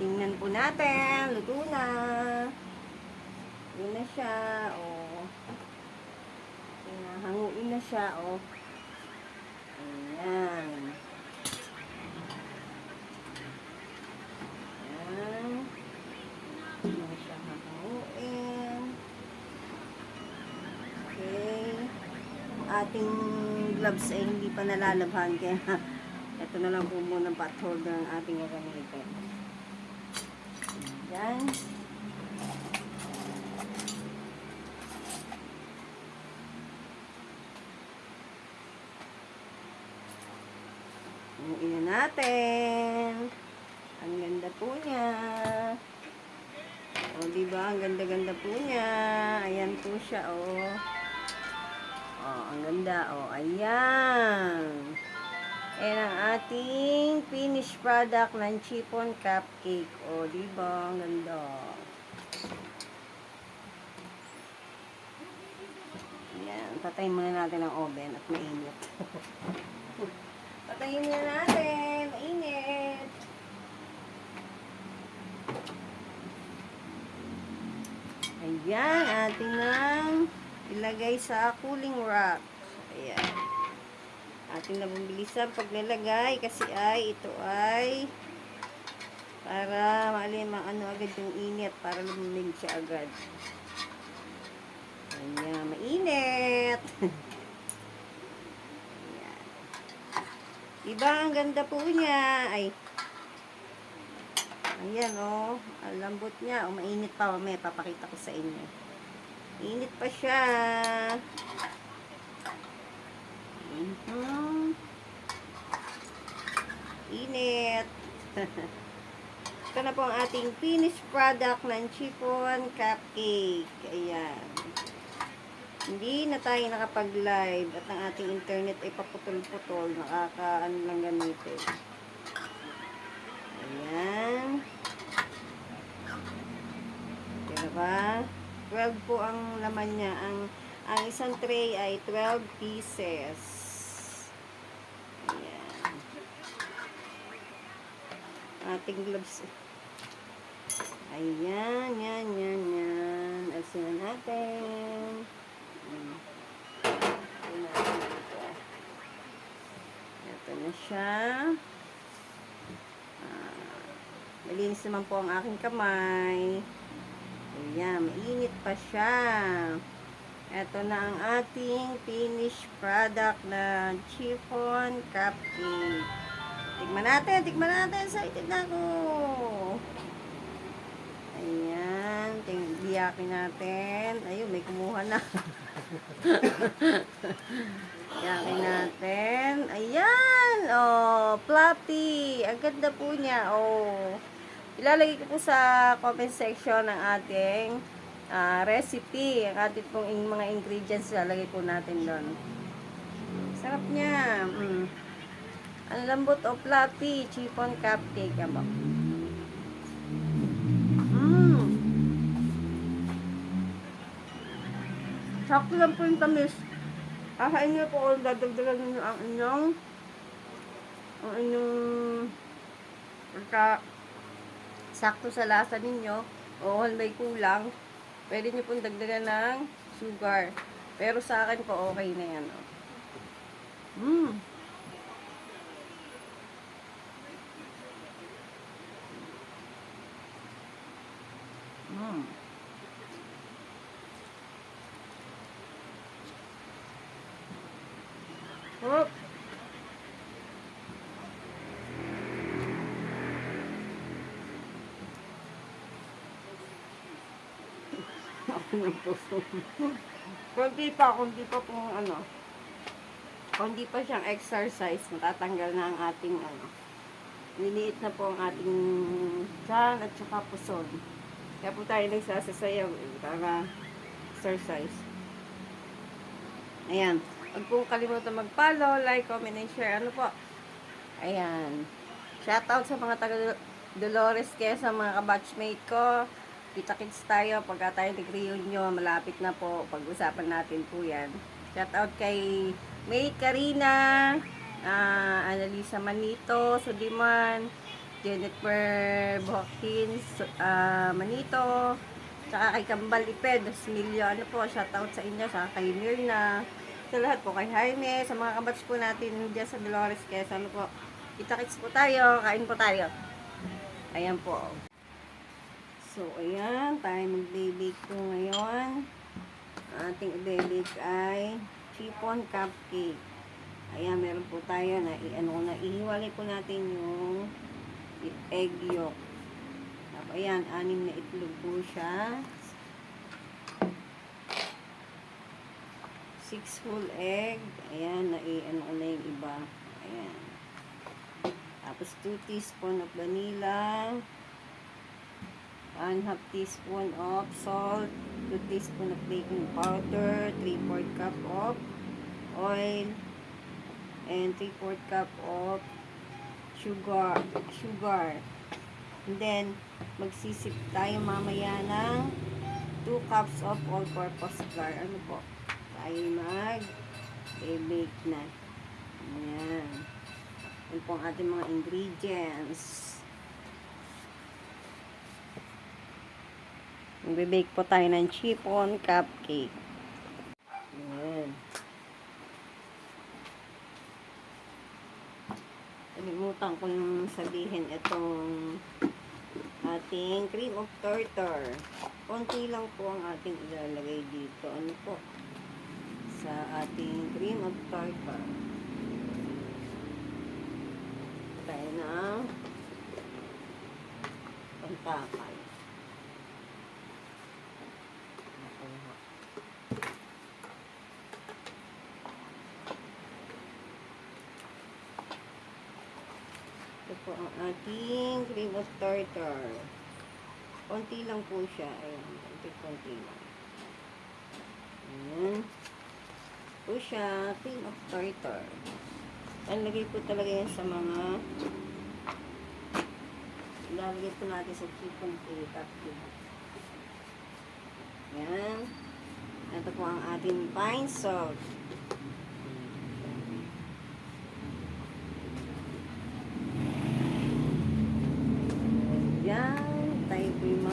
Tingnan po natin. Luto na. Luto na siya. O. Hanguin na siya. O. Ayan. Ayan. Hindi na siya hanguin. Okay. Ating gloves ay hindi pa nalalabhan. Kaya ito na lang po muna ang pot holder ng ating gagamitin. Ayan. Hanguin na natin. Ang ganda po niya. O, diba? Ang ganda-ganda po niya. Ayan po siya, o. O, ang ganda, o. Ayan. Ayan ang ating finished product ng chiffon cupcake. O, diba? Ang ganda. Ayan. Patayin muna natin ang oven at mainit. Patayin muna natin. Mainit. Ayan. Ating nang ilagay sa cooling rack. Ayan. Ating nabilisan paglalagay kasi ay ito ay para maano agad yung init para lumamig siya agad. Ayan, mainit. Ayan. Diba ang ganda po niya? Ay. Ayan oh, ang lambot niya. O mainit pa, mamaya papakita ko sa inyo. Init pa siya. Init. Ito na po ang ating finished product ng chiffon cupcake. Ayan. Hindi na tayo nakapag-live at ang ating internet ay paputol-putol. Nakakaano lang gamitin. Ayan. Diba? 12 po ang laman niya. Ang isang tray ay 12 pieces. Ayan. Ating gloves. Ayan, yan. Asin na natin. Ito na siya. Malinis naman po ang aking kamay. Ayan, mainit pa siya. Ito na ang ating finished product na chiffon cupcake. Tikman natin. Excited na ako. Ayan, biyakin natin. Ayun, may kumuha na. Biyakin natin. Ayan, oh, fluffy. Ang ganda po niya, oh. Ilalagay ko po sa comment section ng ating recipe. Ang ating pong mga ingredients, ilalagay po natin doon. Sarap niya. Ang lambot o fluffy chiffon cupcake. Aba. Sakto lang po yung tamis. Kahain niyo po kung dadagdagan niyo ang inyong sakto sa lasa ninyo o may kulang. Pwede niyo pong dagdagan ng sugar. Pero sa akin po okay na yan. Oh. Kunti pa pong ano. Kunti pa siyang exercise, matatanggal na ang ating ano. Liliit na po ang ating tiyan at saka puson. Kaya po tayo nagsasasayaw para exercise. Ayan. Huwag pong kalimutan mag-follow, like, comment, and share. Ano po? Ayan. Shoutout sa mga taga Dolores Quezon, mga kabatchmate ko. Kita-kits tayo pagka tayo nag-reunion. Malapit na po. Pag-usapan natin po yan. Shoutout kay May Karina, Annalisa Manito, Sudiman, Jennifer Bohkins, Manito, tsaka kay Kambal Iped, Smilyo, ano po, shoutout sa inyo, sa kay Mirna, sa lahat po, kay Jaime, sa mga kabats po natin dyan sa Dolores, Quezon, ano po. Kita-kits po tayo, kain po tayo. Ayan po. So, ayan, tayo mag-bake po ngayon. Ating i-bake ay chiffon cupcake. Ayan, meron po tayo na ihiwalay po natin yung egg yolk. Tapos, ayan, 6 na itlog po siya. 6 full egg. Ayan, na yung iba. Ayan. Tapos, 2 teaspoon of vanilla. 1/2 teaspoon of salt. 2 teaspoon of baking powder. 3/4 cup of oil. And 3/4 cup of sugar. And then, magsisip tayo mamaya ng 2 cups of all-purpose flour. Ano po? Tayo mag-bake na. Ayan. Yan po ang ating mga ingredients. Mag-bake po tayo ng chiffon cupcake. Ayan. Kalimutan ko yung sabihin itong ating cream of tartar. Konti lang po ang ating ilalagay dito. Ano po? Sa ating cream of tartar. Tayo ng pantakal. Ito po ang ating cream of tartar. Konti lang po siya. Ayan. Konti lang. Ayan. Po siya. Cream of tartar. Lagay po talaga yan sa mga ilalagay po natin sa chiffon cupcake. Ayan. Ito po ang ating pine salt. Yan, tayo po yung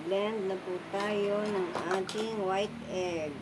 blend na po tayo ng ating white egg.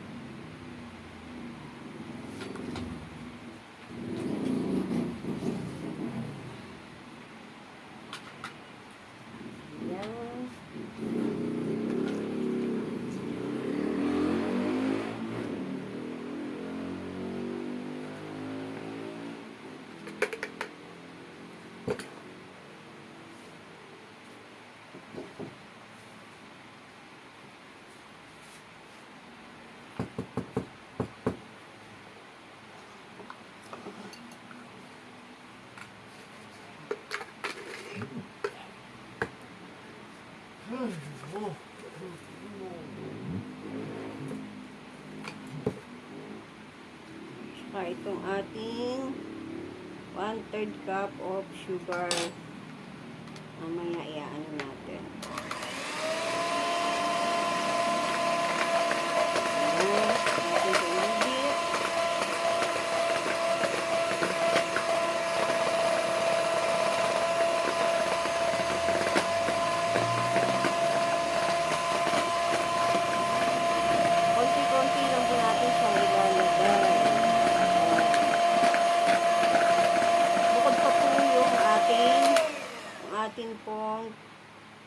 Saka itong ating 1/3 cup of sugar. Mamaya iaano natin. Konti-konti lang po natin siyang ilalagay. Bukod pa po yung ating pong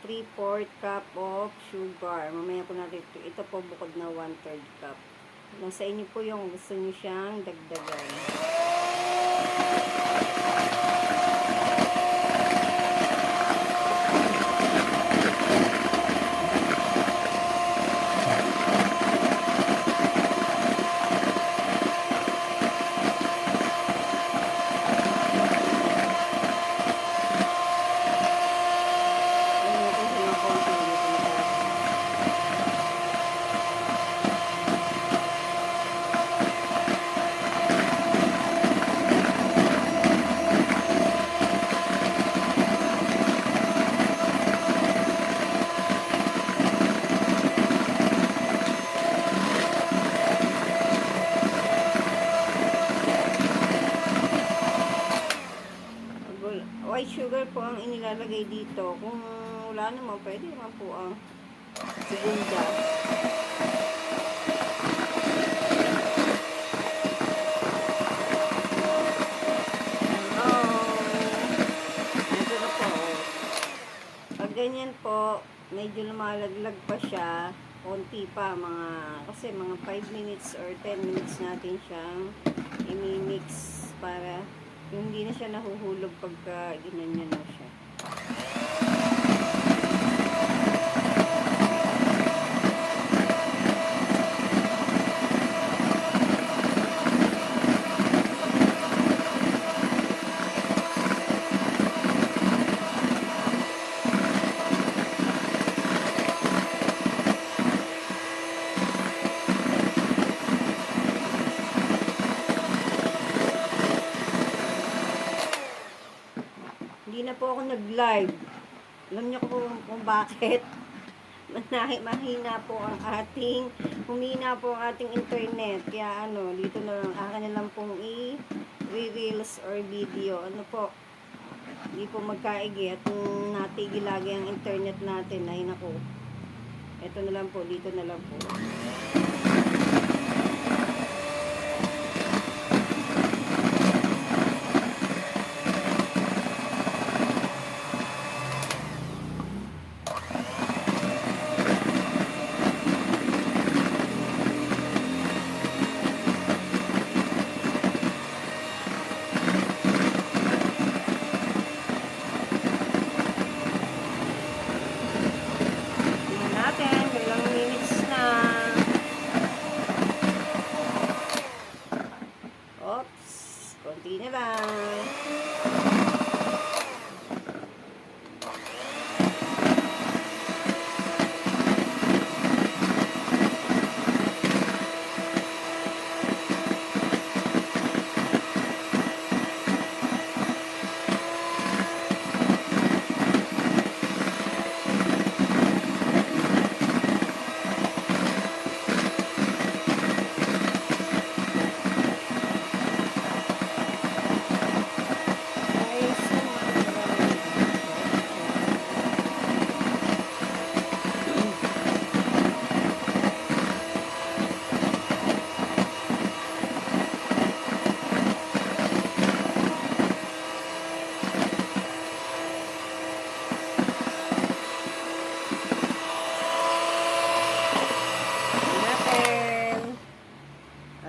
3/4 cup of sugar. Mamaya po natin ito po bukod na 1/3 cup. Nasa inyo po yung gusto niyo siyang dagdagan. ilalagay dito. Kung wala naman, pwede naman po ang segunda. Ito na po. Pag ganyan po, medyo lumalaglag pa siya, konti pa, kasi mga 5 minutes or 10 minutes natin siyang i-mix para yung hindi na siya nahuhulog pagka ginanyan na siya. Hindi na po ako nag-live. Alam niyo kung bakit? Mahina po ang humina po ang ating internet. Kaya dito na lang, akin na lang pong i-reels or video. Hindi po magkaigi at natigil lagi ang internet natin. Ay naku. Ito na lang po, dito na lang po. Konti na lang.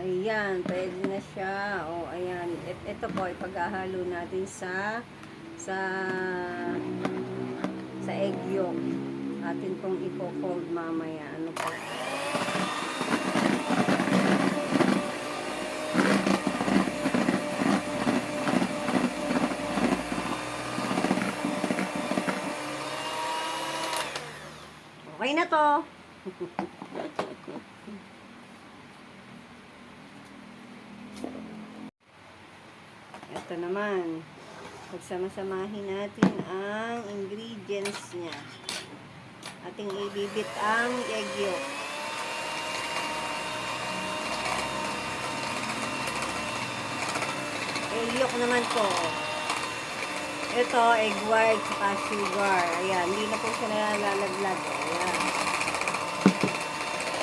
Ayan, pwede na siya. O, ayan. Ito po, ipaghahalo natin sa egg yolk. Atin pong ipo-fold mamaya. Ano po? Okay na to. Ito naman, pagsama-samahin natin ang ingredients niya. Ating ibibit ang egg yolk. Egg yolk naman po. Ito, egg white at sugar. Ayan, hindi na po siya nalalaglag. Ayan.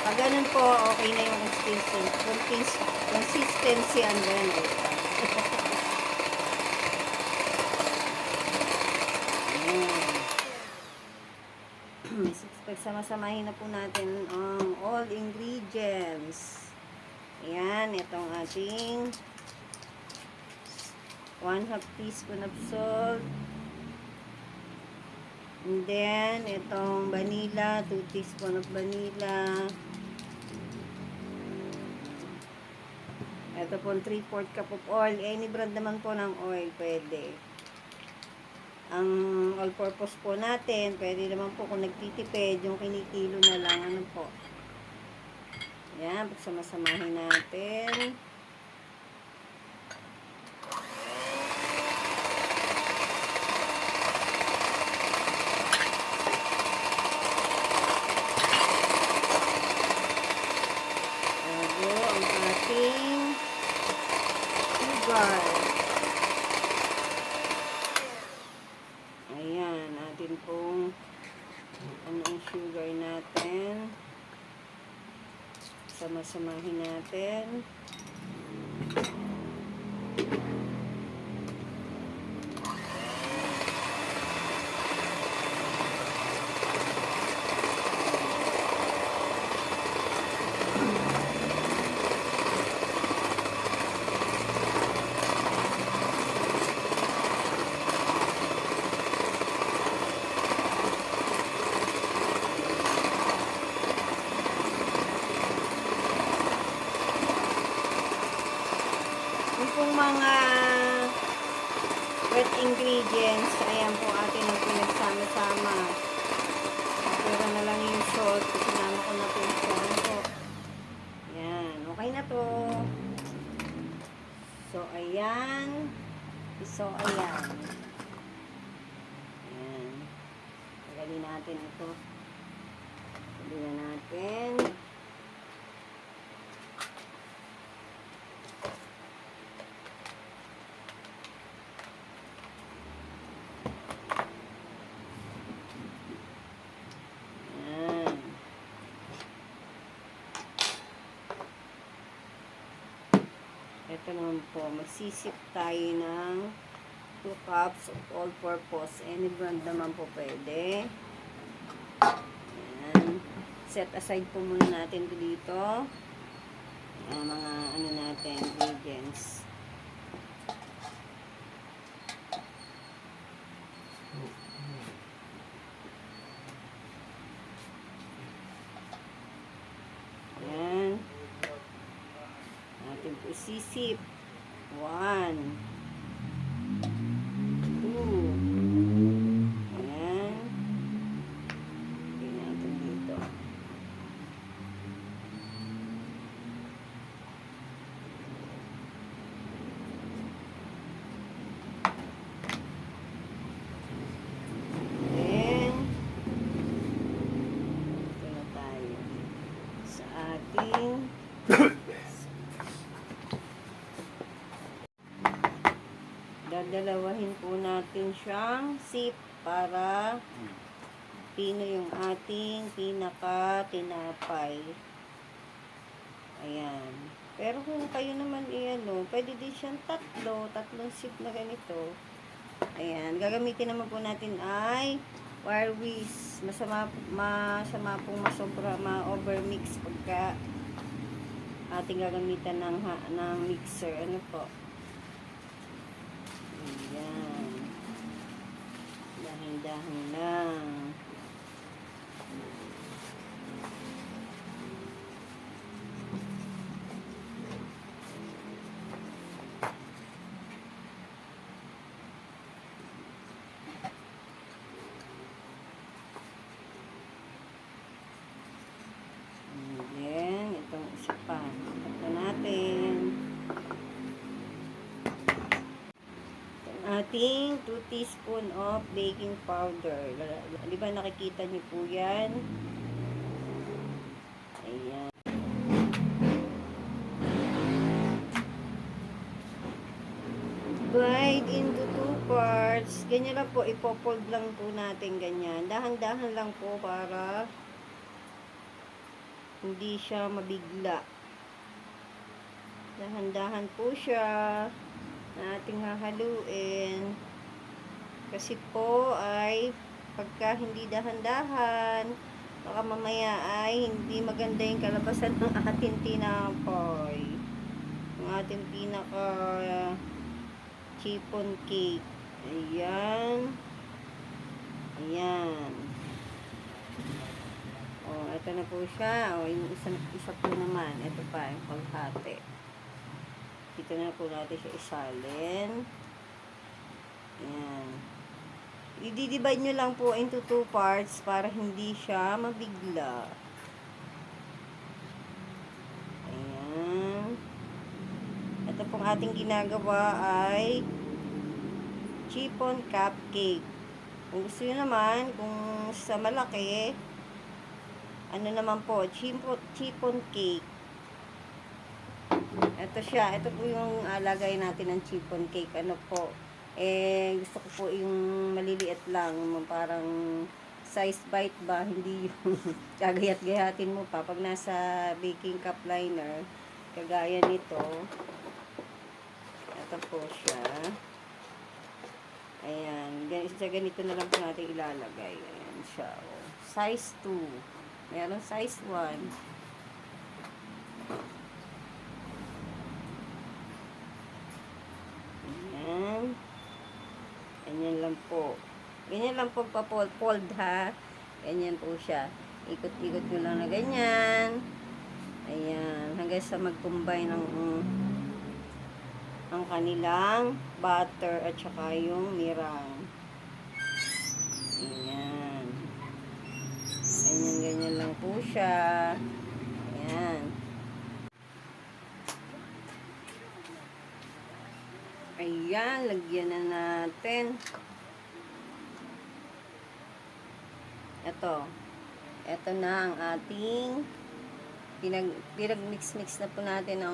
Pag ganun po, okay na yung consistency and then pagsama-samahin na po natin ang all ingredients. Ayan, itong ating 1/2 teaspoon of salt. And then, itong vanilla, 2 teaspoon of vanilla. Ito po, 3/4 cup of oil. Any brand naman po ng oil, pwede. Ang all-purpose po natin, pwede naman po kung nagtitipid, yung kinikilo na lang, ano po. Yan, pagsama-samahin natin. Bago ang ating sugar. Ayan. Yung pong mga wet ingredients, ayan po atin ang pinagsama-sama. Pero na lang yung salt, sinama ko na po yung salt po. Ayan, okay na to. So, ayan. So, ayan. Ayan. Tagalin natin ito. Tagalin natin. Ito naman po, magsisip tayo ng 2 cups of all-purpose. Any brand naman po pwede. Ayan. Set aside po muna natin dito. Ayan, mga ano natin, ingredients. Ayan. Natin po sisip. 1, 2. Ayan. Tingnan natin dito. Then, ito na tayo sa ating dadalawahin po natin siyang sip para pino yung ating pinaka tinapay. Ayan. Pero kung kayo naman pwede din siyang tatlong sip na ganito. Ayan. Gagamitin naman po natin ay wire whisk. Masama pong masobra, ma-overmix pagka ating gagamitan ng mixer. Ano po? Ayan. Dahan-dahan lang. Ayan. Itong isa pa. Ito natin. Ating 2 teaspoon of baking powder. Di ba nakikita niyo po yan? Ayan. Divide into 2 parts. Ganyan lang po, ipofold lang po natin ganyan. Dahan-dahan lang po para hindi siya mabigla. Dahan-dahan po siya na ating hahaluin. Kasi po ay pagka hindi dahan-dahan, baka mamaya ay hindi maganda yung kalabasan ng ating tinapay. Yung ating pinaka chiffon cake. Ayan. Ayan. O, ito na po siya. O, yung isa po naman. Ito pa, yung paghati. Dito na po natin siya isalin. Ayan. I-divide nyo lang po into 2 parts para hindi siya mabigla. Ayan. Ito pong ating ginagawa ay chiffon cupcake. Kung gusto nyo naman, kung sa malaki, ano naman po, chiffon cake. Ito siya. Ito po yung lagay natin ng chiffon cake. Ano po. Gusto ko po yung maliliit lang. Parang size bite ba. Hindi yung gagayat-gayatin mo pa. Pag nasa baking cup liner, kagaya nito. Ito po siya. Ayan. Ganito na lang po natin ilalagay. Ayan siya. Oh. Size 2. Meron size 1. Ganyan lang po. Ganyan lang po pa-fold ha. Ganyan po siya. Ikot-ikot nyo lang na ganyan. Ayan. Hanggang sa mag-combine ang kanilang butter at saka yung mirang. Ayan. Ganyan lang po siya. Ayan. Ayan, lagyan na natin. Ito na ang ating pinag-mix-mix na po natin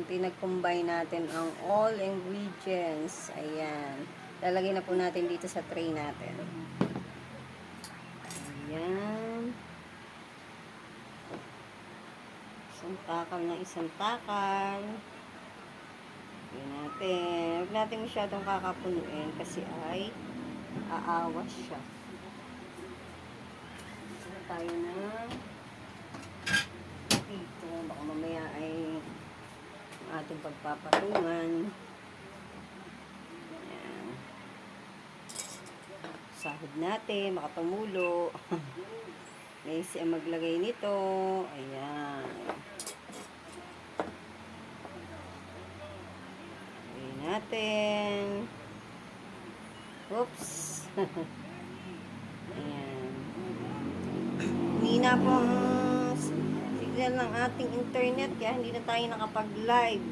pinag-combine natin ang all ingredients. Ayan. Lalagay na po natin dito sa tray natin. Ayan. Isang takal na isang takal. Ayan natin. Huwag natin masyadong kakapunuin kasi ay aawas siya. Tayo na dito, baka mamaya ay ating pagpapatungan. Ayan. Sahod natin, baka tumulo. Lazy ang maglagay nito. Ayan. Lagay natin. Oops. Ayan. Hina po ang signal ng ating internet kaya hindi na tayo nakapag-live.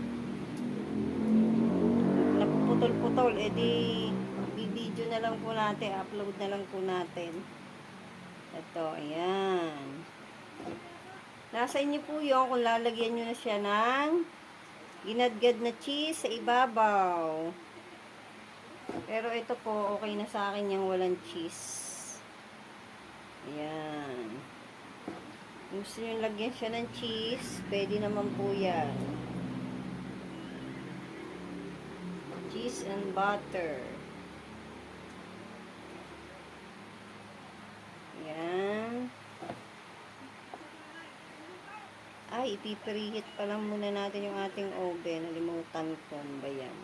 Napuputol-putol, edi video na lang po natin, upload na lang po natin. Ito, ayan. Nasa inyo po yun kung lalagyan nyo na siya ng ginadgad na cheese sa ibabaw. Pero ito po, okay na sa akin yung walang cheese. Ayan. Kung gusto nyo lagyan siya ng cheese, pwede naman po yan. Cheese and butter. Ayan. Ay, ipipreheat pa lang muna natin yung ating oven. Nalimutan ko ba yan?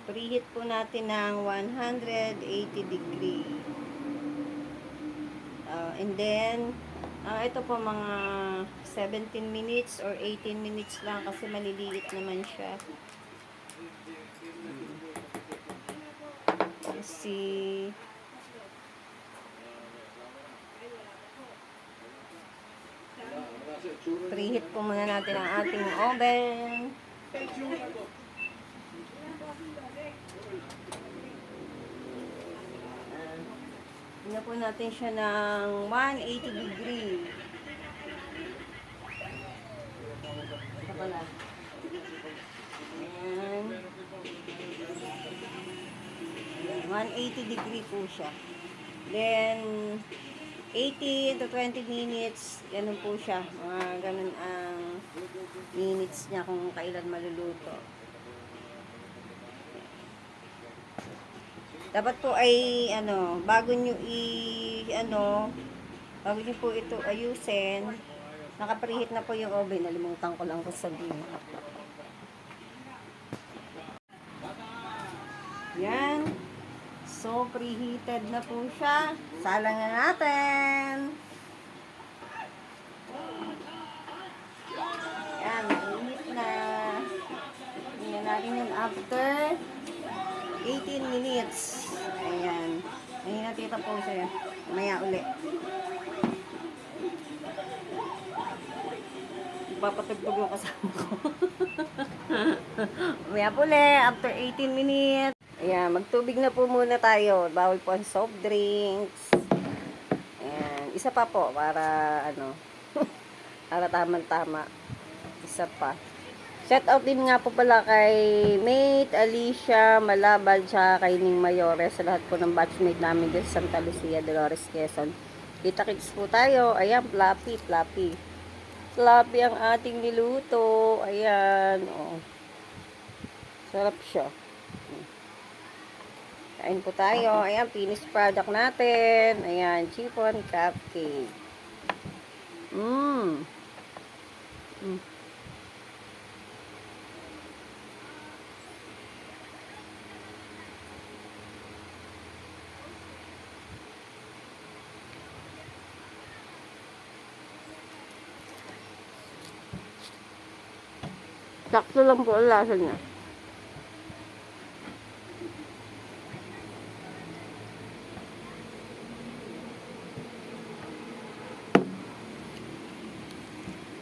Preheat po natin ng 180 degree. And then, ito po mga 17 minutes or 18 minutes lang kasi maliliit naman siya. Kasi preheat po muna natin ang ating oven. Tingnan po natin siya ng 180 degree. Ito pala. Ayan. 180 degree po siya. Then, 18 to 20 minutes, ganun po siya. Mga ganun ang minutes niya kung kailan maluluto. Dapat po ay, bago nyo bago nyo po ito ayusin, nakapreheat na po yung oven. Nalimutan ko lang po sabihin. Yan. So, preheated na po siya. Salang na natin. Yan, mainit na. Tingnan natin yun after 18 minutes. Ayan. Ayan natita po siya. Maya uli. Papatugtog yung kasama ko. Maya po uli. After 18 minutes. Ayan. Magtubig na po muna tayo. Bawal po ang soft drinks. Ayan. Isa pa po. Para para tamang-tama. Isa pa. Shout out din nga po pala kay Mate, Alicia, Malabal, tsaka kay Ning Mayores, sa lahat po ng batchmate namin dito sa Santa Lucia, Dolores, Quezon. Kita-kits po tayo. Ayan, fluffy. Fluffy ang ating niluto. Ayan, oh. Sarap siya. Kain po tayo. Ayan, finished product natin. Ayan, chiffon cupcake. Sakto lang po ang lasa niya.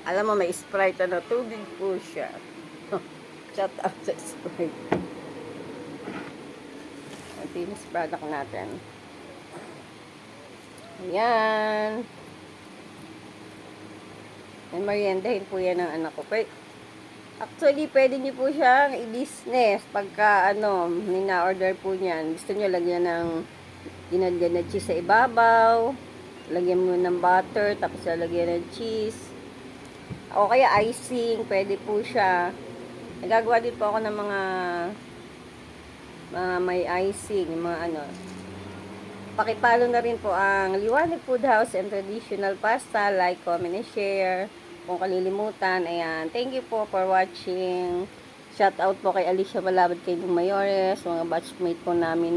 Alam mo, may Sprite na tubig po siya. Shout out sa Sprite. Ito yung product natin. Ayan. May meriendahin po yan ng anak ko. Actually, pwede niyo po siyang i-business pagka, mina-order po niyan. Gusto niyo lagyan ng dinadyan na cheese sa ibabaw. Lagyan mo ng butter, tapos lalagyan ng cheese. O kaya icing, pwede po siya. Nagagawa din po ako ng mga may icing, Pakipalo na rin po ang Liwanag Food House and Traditional Pasta. Like, comment, and share. Kung kalilimutan, ayan. Thank you po for watching. Shout out po kay Alicia Malabad, kay Dung Mayores, mga batchmate po namin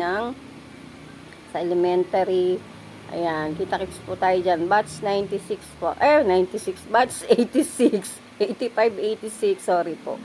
sa elementary. Ayan, kita-kits po tayo dyan. Batch 96 po. 96. Batch 86. 85, 86. Sorry po.